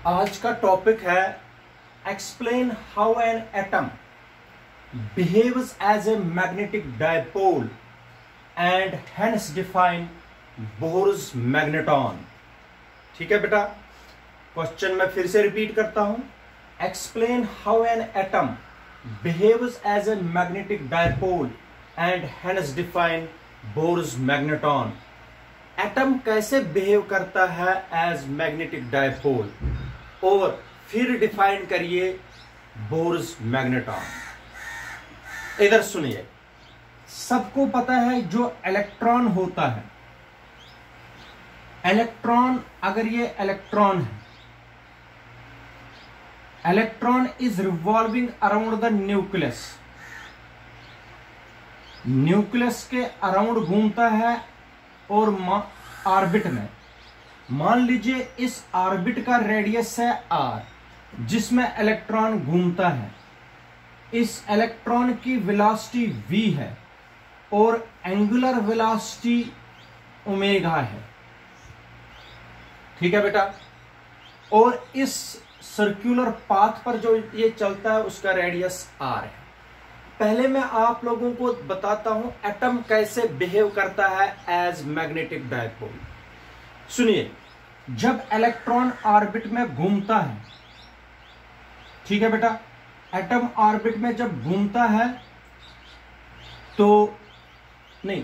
आज का टॉपिक है explain how an atom behaves as a magnetic dipole and hence define Bohr's magneton. ठीक है बेटा, क्वेश्चन मैं फिर से रिपीट करता हूं। Explain how an atom behaves as a magnetic dipole and hence define Bohr's magneton. Atom कैसे behave करता है एज मैग्नेटिक डायपोल और फिर डिफाइन करिए बोहर्स मैग्नेटॉन। इधर सुनिए, सबको पता है जो इलेक्ट्रॉन होता है, इलेक्ट्रॉन अगर ये इलेक्ट्रॉन है, electron is revolving around the nucleus, nucleus के अराउंड घूमता है और ऑर्बिट में, मान लीजिए इस ऑर्बिट का रेडियस है r जिसमें इलेक्ट्रॉन घूमता है। इस इलेक्ट्रॉन की वेलोसिटी v है और एंगुलर वेलोसिटी ओमेगा है। ठीक है बेटा, और इस सर्कुलर पाथ पर जो ये चलता है उसका रेडियस r है। पहले मैं आप लोगों को बताता हूं एटम कैसे बिहेव करता है एज मैग्नेटिक डायपोल। सुनिए, जब इलेक्ट्रॉन ऑर्बिट में घूमता है, ठीक है बेटा, एटम ऑर्बिट में जब घूमता है तो नहीं,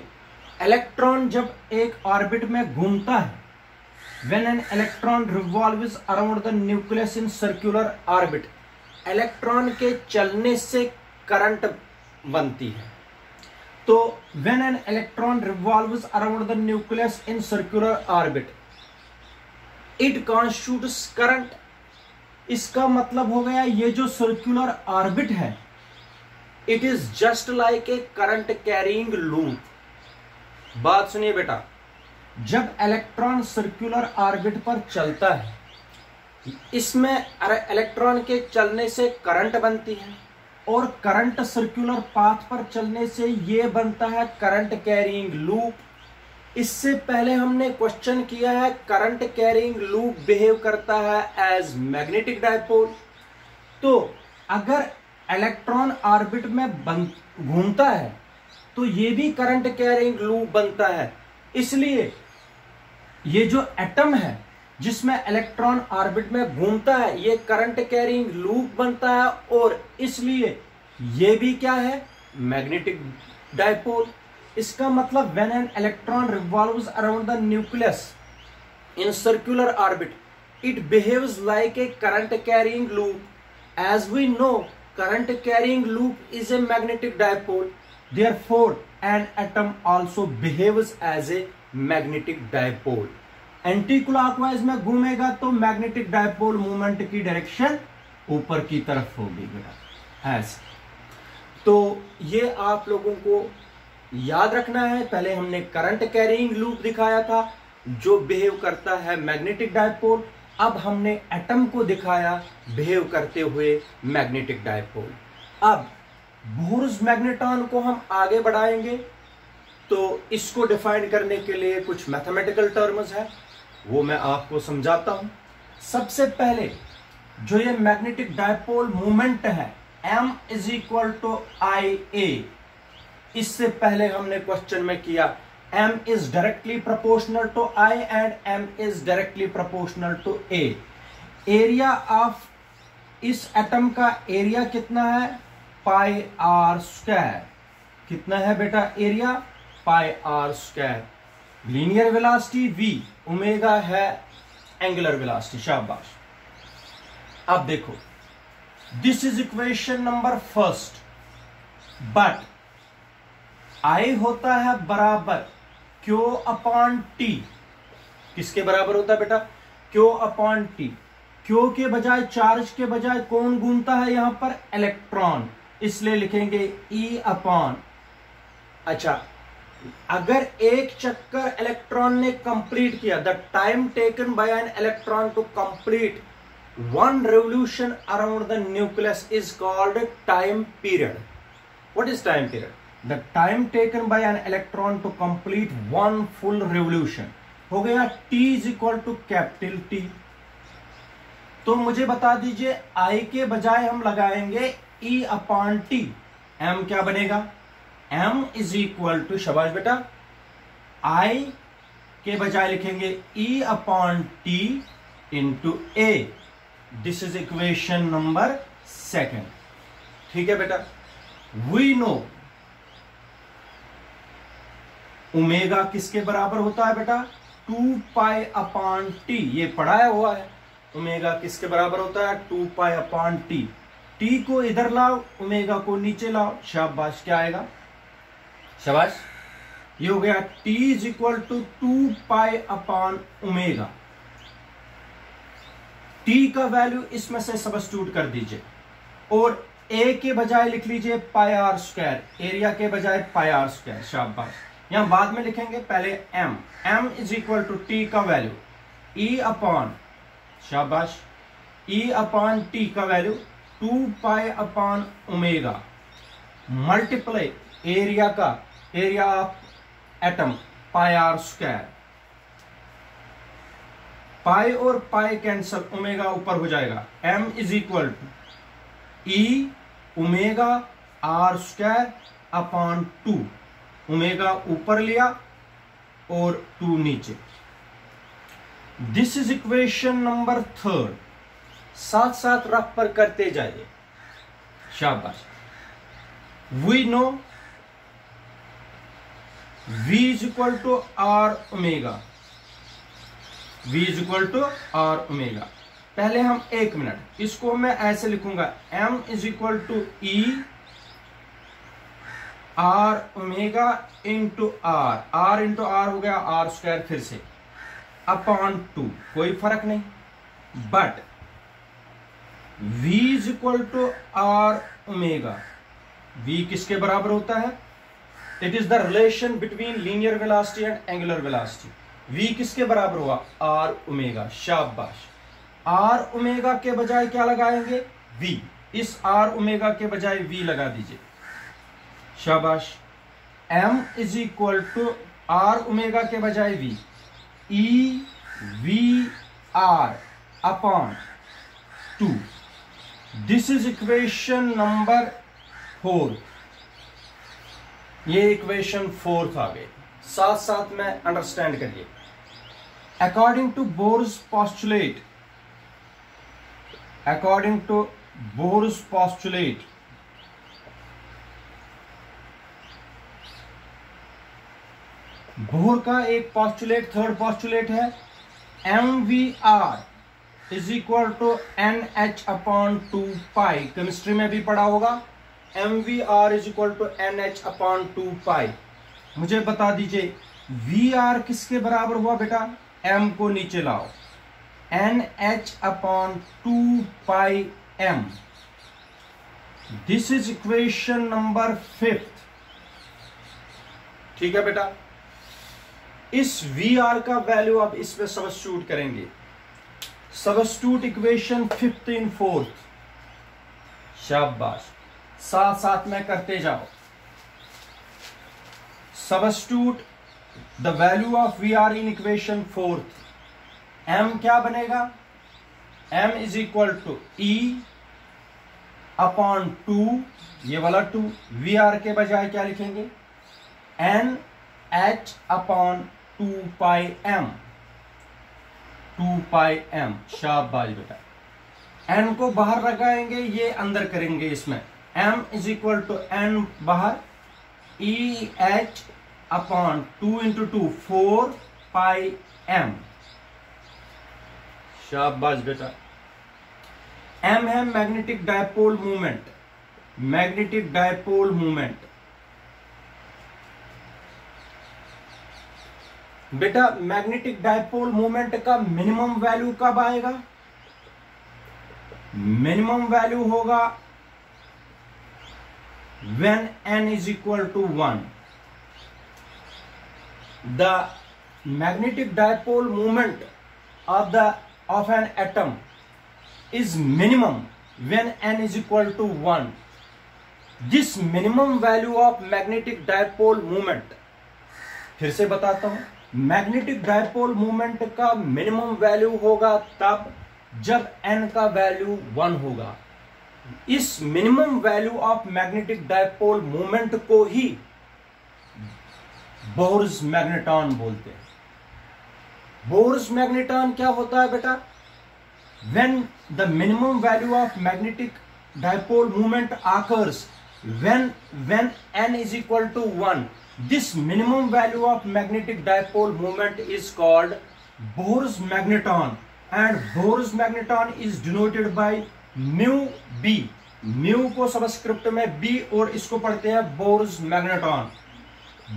इलेक्ट्रॉन जब एक ऑर्बिट में घूमता है, when an electron revolves around the nucleus in circular orbit, electron के चलने से करंट बनती है। तो when an electron revolves around the nucleus in circular orbit it constitutes current. इसका मतलब हो गया ये जो सर्कुलर ऑर्बिट है, it is just like a current carrying loop. बात सुनिए बेटा, जब इलेक्ट्रॉन सर्कुलर ऑर्बिट पर चलता है, इसमें इलेक्ट्रॉन के चलने से करंट बनती है और करंट सर्कुलर पाथ पर चलने से ये बनता है करंट कैरिंग लूप। इससे पहले हमने क्वेश्चन किया है करंट कैरिंग लूप बिहेव करता है एज मैग्नेटिक डायपोल। तो अगर इलेक्ट्रॉन ऑर्बिट में घूमता है तो ये भी करंट कैरिंग लूप बनता है। इसलिए ये जो एटम है जिसमें इलेक्ट्रॉन ऑर्बिट में घूमता है, ये करंट कैरिंग लूप बनता है और इसलिए ये भी क्या है, मैग्नेटिक डायपोल। इसका मतलब when an electron revolves around the nucleus in circular orbit it behaves like a current carrying loop. As we know current carrying loop is a magnetic dipole, therefore an atom also behaves as a magnetic dipole. Anti clockwise में घूमेगा तो magnetic dipole movement की direction ऊपर की तरफ होगी बेटा, ऐसे। तो ये आप लोगों को याद रखना है। पहले हमने करंट कैरिंग लूप दिखाया था जो बिहेव करता है मैग्नेटिक डायपोल, अब हमने एटम को दिखाया बिहेव करते हुए मैग्नेटिक डायपोल। अब बोहर्स मैग्नेटॉन को हम आगे बढ़ाएंगे, तो इसको डिफाइन करने के लिए कुछ मैथमेटिकल टर्म्स है, वो मैं आपको समझाता हूं। सबसे पहले जो ये मैग्नेटिक डायपोल मूवमेंट है m is equal to I A, इससे पहले हमने क्वेश्चन में किया m is directly proportional to I and m is directly proportional to A। Area of इस एटम का एरिया कितना है, पाई आर स्क्वायर। कितना है बेटा area, pi are square. Linear velocity v, omega है एंगुलर वेलोसिटी। शाबाश। अब देखो, this is equation number first, but I होता है बराबर Q अपॉन T। किसके बराबर होता है बेटा, Q अपॉन T। Q के बजाय, चार्ज के बजाय कौन घूमता है यहां पर, इलेक्ट्रॉन, इसलिए लिखेंगे E अपॉन। अच्छा, अगर एक चक्कर इलेक्ट्रॉन ने कंप्लीट किया, the time taken by an electron to complete one revolution around the nucleus is called time period. What is time period, the time taken by an electron to complete one full revolution हो गया T is equal to capital T। तो मुझे बता दीजिए I के बजाय हम लगाएंगे E अपॉन टी। M क्या बनेगा? M इज इक्वल टू, शाबाश बेटा, I के बजाय लिखेंगे E upon T into A। This is equation number 2। ठीक है बेटा। वी नो ओमेगा किसके बराबर होता है बेटा? 2 पाई अपॉन टी। ये पढ़ाया हुआ है। ओमेगा किसके बराबर होता है? 2 पाई अपॉन टी। टी को इधर लाओ, ओमेगा को नीचे लाओ, शाबाश। क्या आएगा? शाबाश। ये हो गया T is equal to 2 pi upon omega. T का वैल्यू इसमें से सब्स्टिट्यूट कर दीजिए और ए के बजाय लिख लीजिए पाई आर स्क्वायर, एरिया के बजाय पाई आर स्क्वायर, शाबाश। यहां बाद में लिखेंगे, पहले M. M is equal to T का वैल्यू ई अपॉन, शाबाश, ई अपॉन टी का value 2 pi upon omega multiply area का, area of atom, pi are square. Pi और पाई कैंसल, ओमेगा ऊपर हो जाएगा। M is equal to E omega R square upon 2। Omega ऊपर लिया और 2 नीचे। This is equation number 3। साथ साथ रफ पर करते जाइए, शाबाश। We know V is equal to r omega. V is equal to r omega. पहले हम 1 मिनट, इसको मैं ऐसे लिखूंगा, M is equal to e r omega into r. R into r हो गया आर स्क्वायर, फिर से अपॉन 2, कोई फर्क नहीं। But V is equal to r omega. V किसके बराबर होता है? It is the relation between linear velocity and angular velocity. V किसके बराबर हुआ? आर ओमेगा, शाबाश। आर ओमेगा के बजाय क्या लगाएंगे? V। इस आर ओमेगा के बजाय V लगा दीजिए, शाबाश। M is equal to r omega के बजाय V, e v r upon 2। This is equation number 4। ये इक्वेशन 4 आ गई। साथ साथ में अंडरस्टैंड करिए। According to Bohr's postulate, according to Bohr's postulate, Bohr का एक पॉस्टुलेट, थर्ड पॉस्टुलेट है, MVR is equal to NH upon 2 pi. Chemistry में भी पढ़ा होगा, MVR is equal to NH upon 2 pi. मुझे बता दीजिए VR किसके बराबर हुआ बेटा? M को नीचे लाओ, NH upon 2 pi M। This is equation number 5। ठीक है बेटा। इस VR का वैल्यू अब इसमें सब्स्टिट्यूट करेंगे। सब्स्टिट्यूट इक्वेशन 5 इन 4th, शाबाश। साथ साथ में करते जाओ। Substitute the value of VR in equation 4th। M क्या बनेगा? M is equal to E upon 2, ये वाला 2। VR के बजाय क्या लिखेंगे? NH अपॉन 2 पाई M, 2 पाई M, शाबाश बेटा। N को बाहर लगाएंगे, ये अंदर करेंगे इसमें। M is equal to N बाहर, EH upon 2 into 2, 4 pi M, शाबाश बेटा। M है magnetic dipole movement, magnetic dipole movement. बेटा मैग्नेटिक डायपोल मूवमेंट का मिनिमम वैल्यू कब आएगा? मिनिमम वैल्यू होगा when n is equal to 1. The magnetic dipole moment of an atom is minimum when n is equal to 1. This minimum value of magnetic dipole moment, फिर से बताता हूं, magnetic dipole movement का minimum value होगा तब जब n का value 1 होगा। इस minimum value of magnetic dipole moment को ही बोर्स मैग्नेटॉन बोलते हैं। बोर्स मैग्नेटॉन क्या होता है बेटा? When the minimum value of magnetic dipole moment occurs when n is equal to 1, this minimum value of magnetic dipole moment is called Bohr's magneton, and Bohr's magneton is denoted by mu b। Mu को subscript में b और इसको पढ़ते हैं bourse magneton.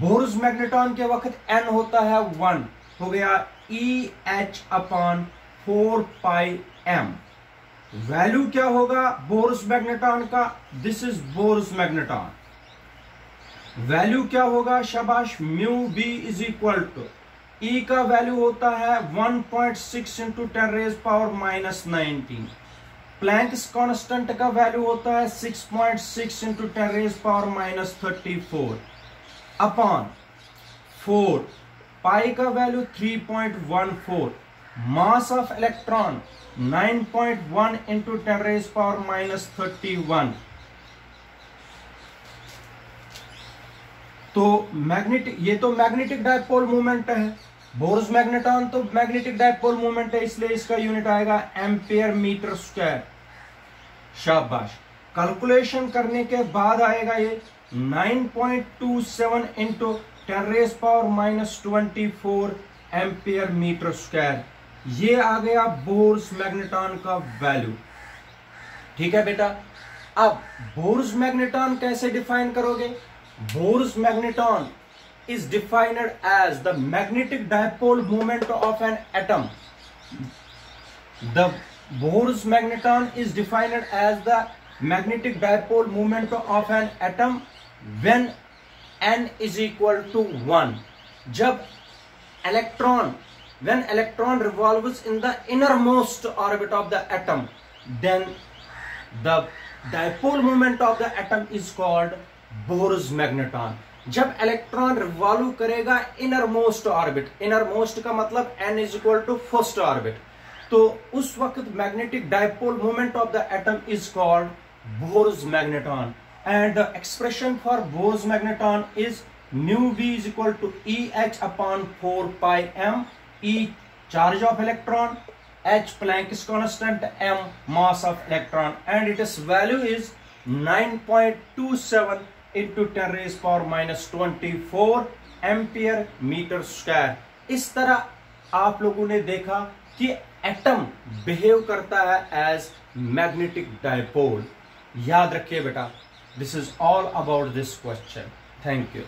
Bourse magneton के वक्त n होता है 1, हो गया EH/4πm। वैल्यू क्या होगा बोर्स मैग्नेटॉन का? This is Bohr's magneton. Value क्या होगा? शाबाश, mu B is equal to E का वैल्यू होता है 1.6 इंटू 10⁻⁻19। प्लैंक्स कांस्टेंट का वैल्यू होता है 6.6 इंटू 10⁻34 अपॉन 4। पाई का value 3.14। Mass of electron 9.1 into 10⁻31। तो मैग्नेटिक, ये तो मैग्नेटिक डायपोल मोमेंट है। बोर्स मैग्नेटॉन तो मैग्नेटिक डायपोल मोमेंट है, इसलिए इसका यूनिट आएगा एम्पियर मीटर स्क्वायर। शाबाश। कैलकुलेशन करने के बाद आएगा ये 9.27 इंटू 10⁻24 एम्पियर मीटर स्क्वायर। ये आ गया बोर्स मैग्नेटॉन का वैल्यू। ठीक है बेटा। अब बोर्स मैग्नेटॉन कैसे डिफाइन करोगे? Bourse magneton is defined as the magnetic dipole moment of an atom. The Bohr's magneton is defined as the magnetic dipole moment of an atom when n is equal to 1. जब when electron revolves in the innermost orbit of the atom, then the dipole moment of the atom is called Bohr's magneton. जब electron revolve करेगा innermost orbit, innermost का मतलब n is equal to first orbit, तो उस वक्त magnetic dipole moment of the atom is called Bohr's magneton. And the expression for Bohr's magneton is mu B is equal to EH/4πm। E charge of electron, H Planck's constant, M mass of electron, and it is value is 9.27 into 10⁻24 ampere metre square. इस तरह आप लोगों ने देखा कि atom behave करता है as magnetic dipole. याद रखिए बेटा, this is all about this question. Thank you.